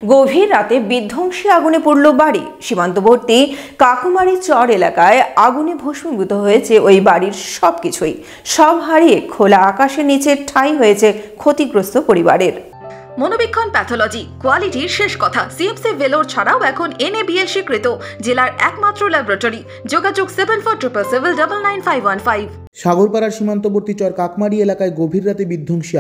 গভীর রাতে বিধ্বংসী আগুনে পড়ল বাড়ি। সীমান্তবর্তী কাকুমারি চর এলাকায় আগুনে ভস্মীভূত হয়েছে ওই বাড়ির সবকিছুই। সব হারিয়ে খোলা আকাশের নিচে ঠাঁই হয়েছে ক্ষতিগ্রস্ত পরিবারের। মনোবীক্ষণ প্যাথোলজি কোয়ালিটির শেষ কথা। সিএমসি ভেলোর ছাড়াও এখন NABL স্বীকৃত জেলার একমাত্র ল্যাবরেটরি। যোগাযোগ 7477999515। সাগরপাড়ার সীমান্তবর্তী চর কাকমারি এলাকায় গভীর রাতে বিধ্বংসী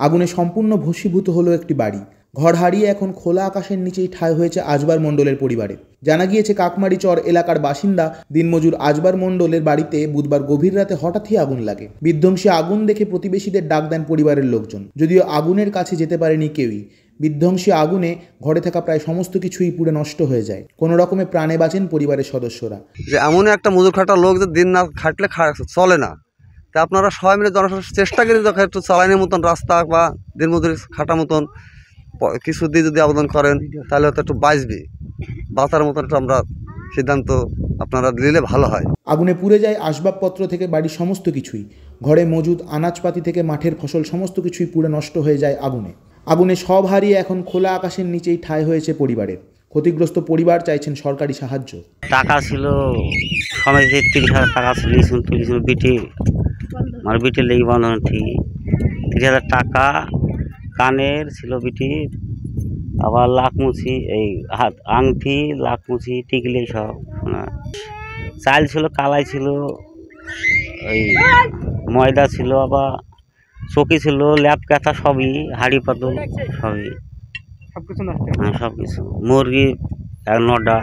আগুনে সম্পূর্ণ ভস্মীভূত হলো একটি বাড়ি। ঘর হারিয়ে এখন খোলা আকাশের নিচেই ঠাঁই হয়েছে আজবার মণ্ডলের পরিবারে। জানা গিয়েছে কাকমারি চর এলাকার বাসিন্দা দিনমজুর আজবার মণ্ডলের বাড়িতে বুধবার গভীর রাতে হঠাৎই আগুন লাগে। বিধ্বংসী আগুন দেখে প্রতিবেশীদের ডাক দেন পরিবারের লোকজন, যদিও আগুনের কাছে যেতে পারেনি কেউই। বিধ্বংসী আগুনে ঘরে থাকা প্রায় সমস্ত কিছুই পুড়ে নষ্ট হয়ে যায়। কোনো রকমে প্রাণে বাঁচেন পরিবারের সদস্যরা। যে এমন একটা মজুর খাটা লোক যে দিন না খাটলে চলে না, তা আপনারা সবাই মিলে চেষ্টা করি একটু চালানোর মতন রাস্তা বা দিন মজুরি খাটা মতন কিছু দিয়ে যদি আবেদন করেন তাহলে হয়তো একটু বাঁচার মতন একটু আমরা সিদ্ধান্ত আপনারা দিলে ভালো হয়। আগুনে পুড়ে যায় আসবাবপত্র থেকে বাড়ির সমস্ত কিছুই। ঘরে মজুদ আনাজপাতি থেকে মাঠের ফসল সমস্ত কিছুই পুড়ে নষ্ট হয়ে যায় আগুনে সব হারিয়ে এখন খোলা আকাশের নিচেই ঠাঁই হয়েছে পরিবারের। ক্ষতিগ্রস্ত পরিবার চাইছেন সরকারি সাহায্য। টাকা ছিল সময় 30,000 টাকা তুলেছিল বিটি আমার বিটির লেগে বন্ধন ঠিক 30,000 টাকা কানের ছিল বিটি, আবার লাখমুচি এই হাত আংটি লাখমুচি টিকলি সব সোনা। চাল ছিল, কালাই ছিল, ওই ময়দা ছিল, আবার চকি ছিল, ল্যাপ কাঁথা সবই, হাড়ি পাতল সবই, সব কিছু মুরগি 9টা।